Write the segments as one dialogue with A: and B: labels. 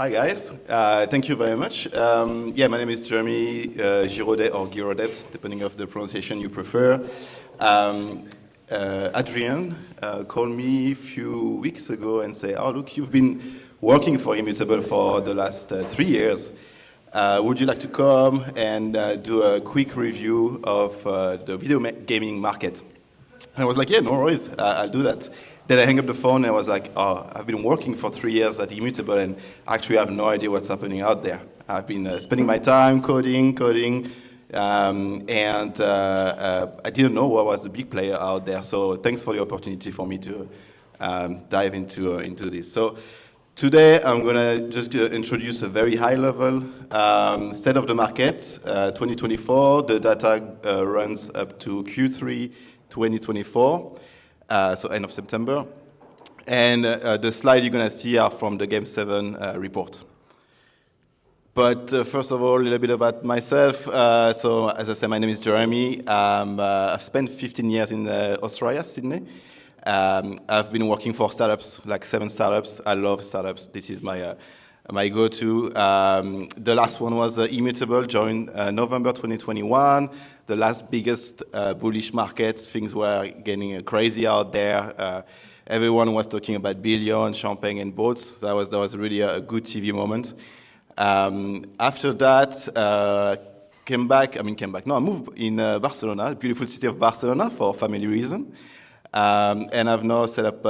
A: Hi guys, thank you very much. My name is Jeremy Giraudet or Giraudet, depending on the pronunciation you prefer. Adrian called me a few weeks ago and said, "Oh look, you've been working for Immutable for the last 3 years. Would you like to come and do a quick review of the video gaming market?" I was like, yeah, no worries, I'll do that. Then I hang up the phone and I was like, oh, I've been working for 3 years at Immutable and actually I have no idea what's happening out there. I've been spending my time coding, and I didn't know what was the big player out there. So thanks for the opportunity for me to dive into this. So today I'm going to just introduce a very high level state of the market. 2024, the data runs up to Q3 2024, so end of September. And the slide you're going to see are from the Game 7 report. But first of all, a little bit about myself. So as I said, my name is Jeremy. I've spent 15 years in Australia, Sydney. I've been working for startups, like 7 startups. I love startups. This is my go-to. The last one was Immutable, joined November 2021. The last biggest bullish markets, things were getting crazy out there. Everyone was talking about billion, champagne and boats. That was really a good TV moment. After that, I moved in Barcelona, beautiful city of Barcelona for family reason. And I've now set up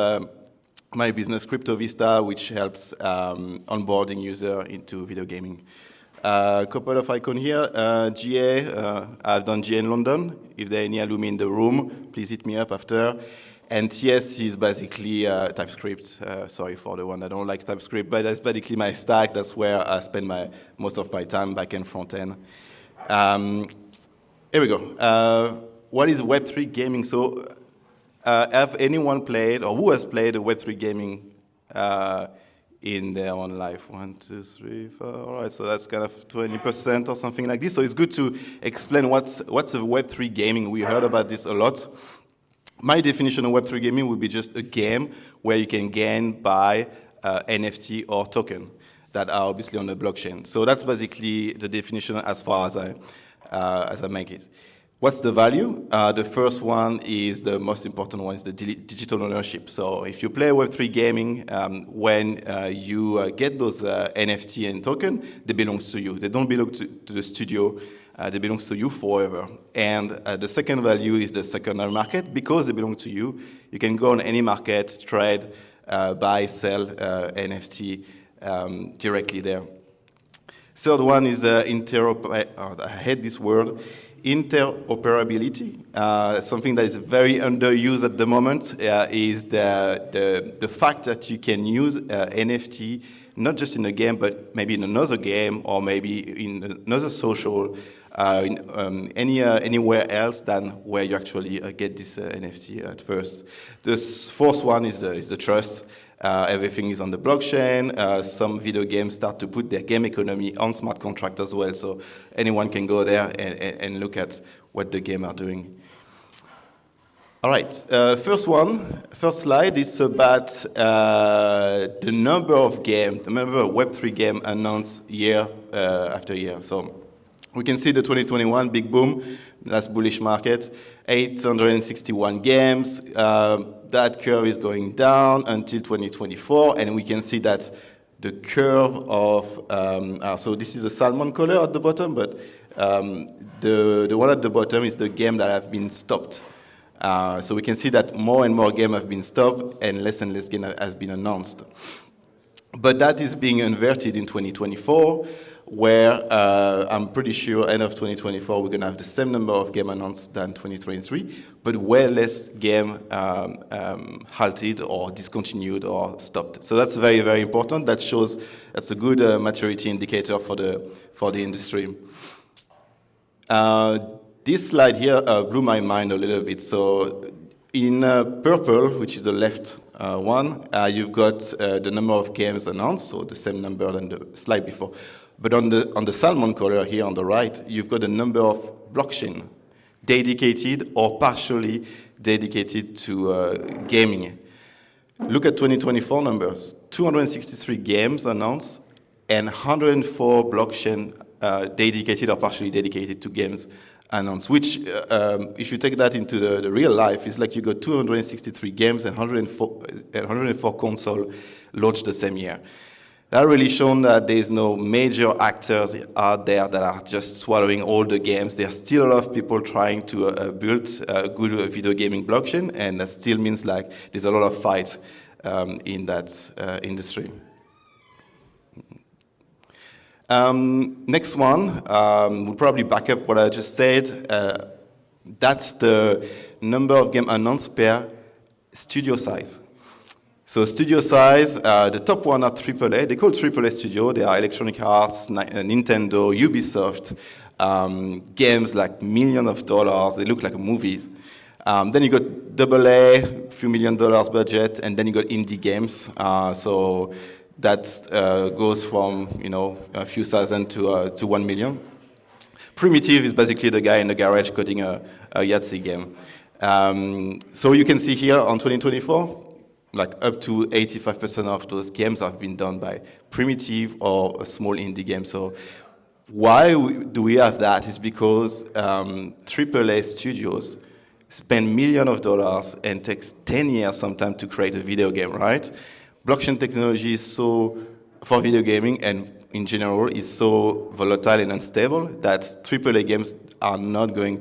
A: my business CryptoVista, which helps onboarding user into video gaming. A couple of icons here, GA, I've done GA in London. If there are any alumni in the room, please hit me up after. And TS is basically TypeScript. Sorry for the one that don't like TypeScript, but that's basically my stack. That's where I spend most of my time, back end, front end. Here we go. What is Web3 gaming? So have anyone played, or who has played a Web3 gaming in their own life? 1, 2, 3, 4. All right, so that's kind of 20% or something like this. So it's good to explain what's a Web3 gaming. We heard about this a lot. My definition of Web3 gaming would be just a game where you can gain by NFT or token that are obviously on the blockchain. So that's basically the definition as far as I make it. What's the value? The first one is the most important one, is the digital ownership. So if you play Web3 gaming, when you get those NFT and token, they belong to you. They don't belong to the studio. They belong to you forever. And the second value is the secondary market. Because they belong to you, you can go on any market, trade, buy, sell NFT directly there. Third one is I hate this word. Interoperability, something that is very underused at the moment, is the fact that you can use NFT not just in a game, but maybe in another game or maybe in another social, anywhere else than where you actually get this NFT at first. The fourth one is the trust. Everything is on the blockchain. Some video games start to put their game economy on smart contract as well, so anyone can go there and look at what the game are doing. All right, first slide is about the number of Web3 game announced year after year. So we can see the 2021 big boom, last bullish market, 861 games. That curve is going down until 2024, and we can see that the curve of, so this is a salmon color at the bottom, but the one at the bottom is the game that have been stopped. So we can see that more and more games have been stopped and less game has been announced. But that is being inverted in 2024, where I'm pretty sure end of 2024 we're going to have the same number of games announced than 2023, but way less game halted or discontinued or stopped. So that's very, very important. That's a good maturity indicator for the industry. This slide here blew my mind a little bit. So in purple, which is the left one, you've got the number of games announced, so the same number than the slide before. But on the salmon color here on the right, you've got a number of blockchain dedicated or partially dedicated to gaming. Look at 2024 numbers, 263 games announced and 104 blockchain dedicated or partially dedicated to games announced, which, if you take that into the real life, it's like you got 263 games and 104 console launched the same year. That really shown that there's no major actors out there that are just swallowing all the games. There's still a lot of people trying to build a good video gaming blockchain, and that still means like there's a lot of fight in that industry. Next one, we'll probably back up what I just said. That's the number of games announced per studio size. So studio size, the top one are AAA. They call AAA studio. They are Electronic Arts, Nintendo, Ubisoft, games like millions of dollars. They look like movies. Then you got AA, few $1 million budget, and then you got indie games. So that goes from a few thousand to 1 million. Primitive is basically the guy in the garage coding a Yahtzee game. So you can see here on 2024, like up to 85% of those games have been done by Primitive or a small indie game. So why do we have that? It's because AAA studios spend millions of dollars and takes 10 years sometimes to create a video game, right? Blockchain technology is so, for video gaming and in general, is so volatile and unstable that AAA games are not going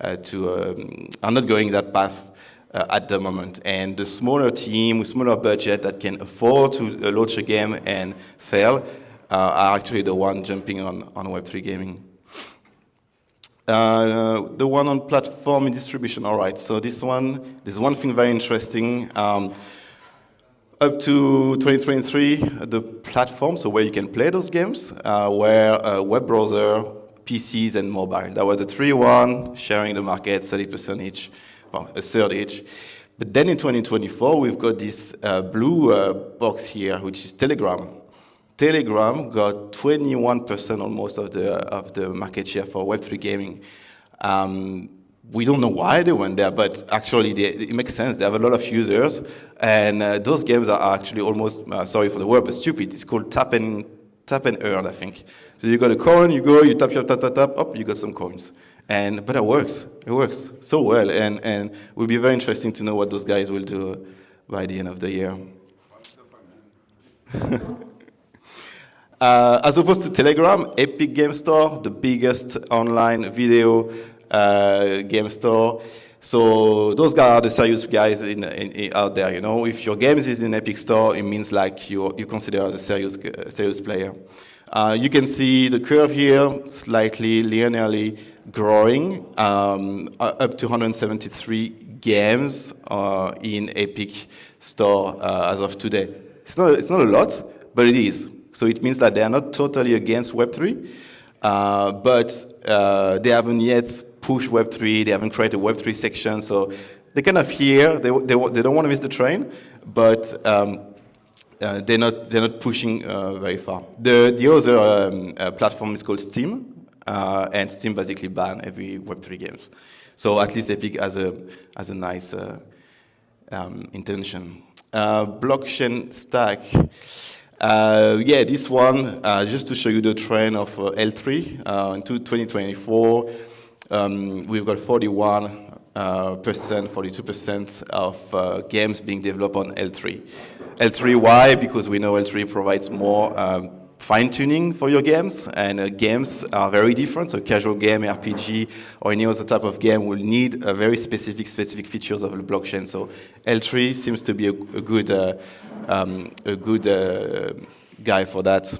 A: are not going that path at the moment. And the smaller team with smaller budget that can afford to launch a game and fail are actually the one jumping on Web3 gaming. The one on platform and distribution, all right. So there's one thing very interesting. Up to 2023, the platform, so where you can play those games, were web browser, PCs, and mobile. That were the 3-1, sharing the market, 30% each, well, a third each. But then in 2024, we've got this blue box here, which is Telegram. Telegram got 21% almost of the market share for Web3 gaming. We don't know why they went there, but actually it makes sense. They have a lot of users, and those games are actually almost, sorry for the word, but stupid. It's called tap and earn, I think. So you got a coin, you go, you tap, up, you got some coins. But it works. It works so well, and it will be very interesting to know what those guys will do by the end of the year. As opposed to Telegram, Epic Game Store, the biggest online video game store. So those guys are the serious guys out there. If your games is in Epic Store, it means like you consider as a serious player. You can see the curve here, slightly linearly growing, up to 173 games in Epic Store as of today. It's not a lot, but it is. So it means that they are not totally against Web3, but they haven't yet pushed Web3. They haven't created a Web3 section. So they're kind of here. They don't want to miss the train, but they're not pushing very far. The other platform is called Steam, and Steam basically ban every Web3 games. So at least Epic has a nice intention. Blockchain stack. This one, just to show you the trend of L3 into 2024, we've got 41%, 42% of games being developed on L3. L3, why? Because we know L3 provides more fine-tuning for your games, and games are very different. So casual game, RPG, or any other type of game will need a very specific features of the blockchain. So L3 seems to be a good guy for that.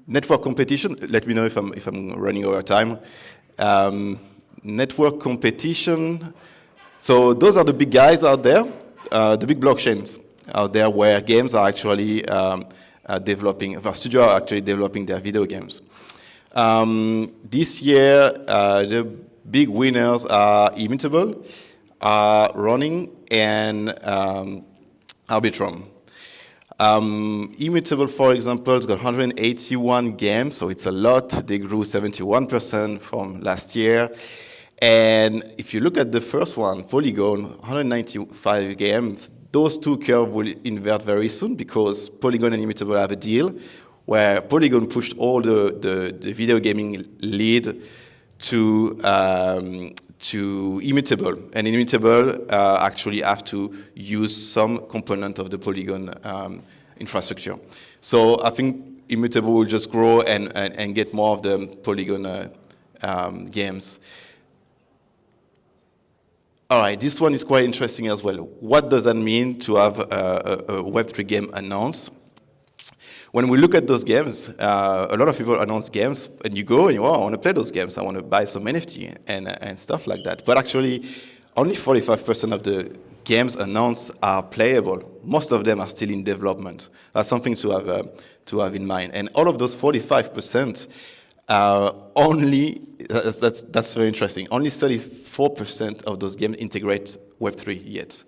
A: Network competition. Let me know if I'm running over time. Network competition. So those are the big guys out there, the big blockchains out there where games are actually developing. Studios are actually developing their video games. This year, the big winners are Immutable, Running, and Arbitrum. Immutable, for example, has got 181 games, so it's a lot. They grew 71% from last year. And if you look at the first one, Polygon, 195 games, those two curves will invert very soon because Polygon and Immutable have a deal where Polygon pushed all the video gaming lead to Immutable. And Immutable actually have to use some component of the Polygon infrastructure. So I think Immutable will just grow and get more of the Polygon games. All right, this one is quite interesting as well. What does that mean to have a Web3 game announced? When we look at those games, a lot of people announce games, and you go and you, oh, I want to play those games. I want to buy some NFT and stuff like that. But actually, only 45% of the games announced are playable. Most of them are still in development. That's something to have in mind. And all of those 45%. That's very interesting. Only 34% of those games integrate Web3 yet.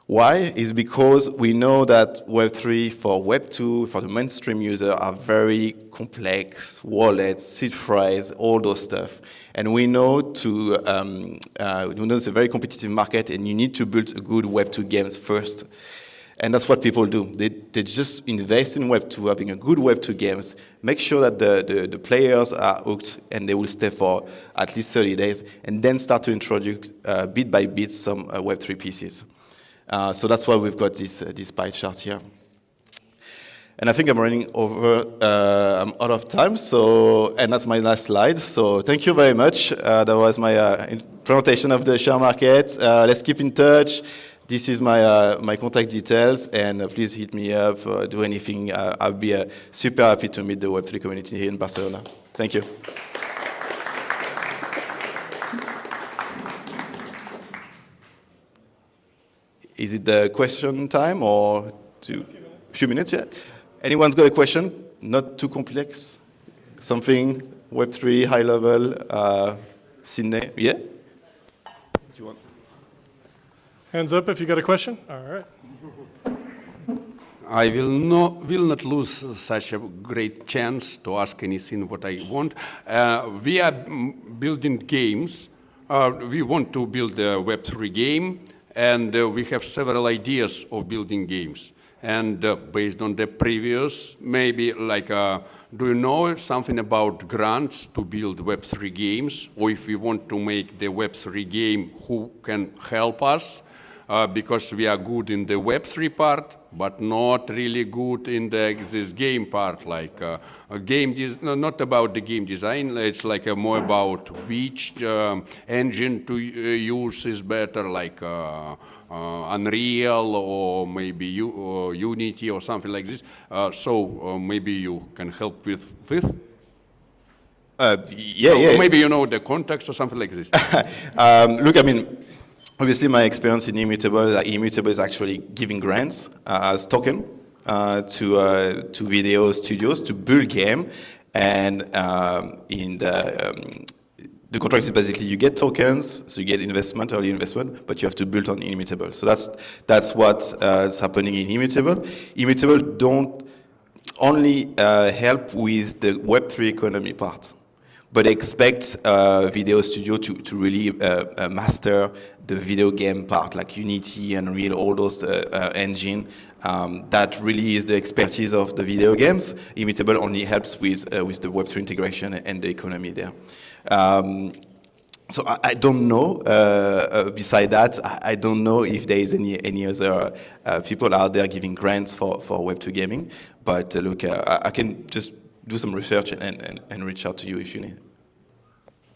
A: Why? Is because we know that Web3 for Web2, for the mainstream user, are very complex, wallets, seed phrase, all those stuff. And we know it's a very competitive market, and you need to build a good Web2 games first. And that's what people do. They just invest in Web2, having a good Web2 games, make sure that the players are hooked and they will stay for at least 30 days, and then start to introduce bit by bit some Web3 pieces. So that's why we've got this pie chart here. And I think I'm running over, I'm out of time, and that's my last slide. So thank you very much. That was my presentation of the share market. Let's keep in touch. This is my contact details, and please hit me up, do anything. I'll be super happy to meet the Web3 community here in Barcelona. Thank you. Is it the question time or a few minutes yet? Anyone's got a question? Not too complex? Something Web3, high level, Sydney? Yeah?
B: Hands up if you got a question. All right.
C: I will not lose such a great chance to ask anything what I want. We are building games. We want to build a Web3 game, and we have several ideas of building games. And based on the previous, maybe like, do you know something about grants to build Web3 games? Or if we want to make the Web3 game, who can help us? Because we are good in the Web3 part, but not really good in this game part. Like not about the game design. It's like more about which engine to use is better, like Unreal or maybe Unity or something like this. So maybe you can help with this.
A: Yeah.
C: Maybe you know the context or something like this.
A: Look, I mean. Obviously, my experience in Immutable is actually giving grants as token to video studios to build game, and in the contract is basically you get tokens, so you get early investment, but you have to build on Immutable. So that's what's happening in Immutable. Immutable don't only help with the Web3 economy part, but expect video studio to really master the video game part, like Unity and Unreal, all those engine. That really is the expertise of the video games. Immutable only helps with the Web3 integration and the economy there. So I don't know. Beside that, I don't know if there is any other people out there giving grants for Web2 gaming. But look, I can just do some research and reach out to you if you need.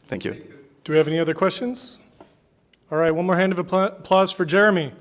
A: Thank you.
B: Do we have any other questions? All right, one more hand of applause for Jeremy.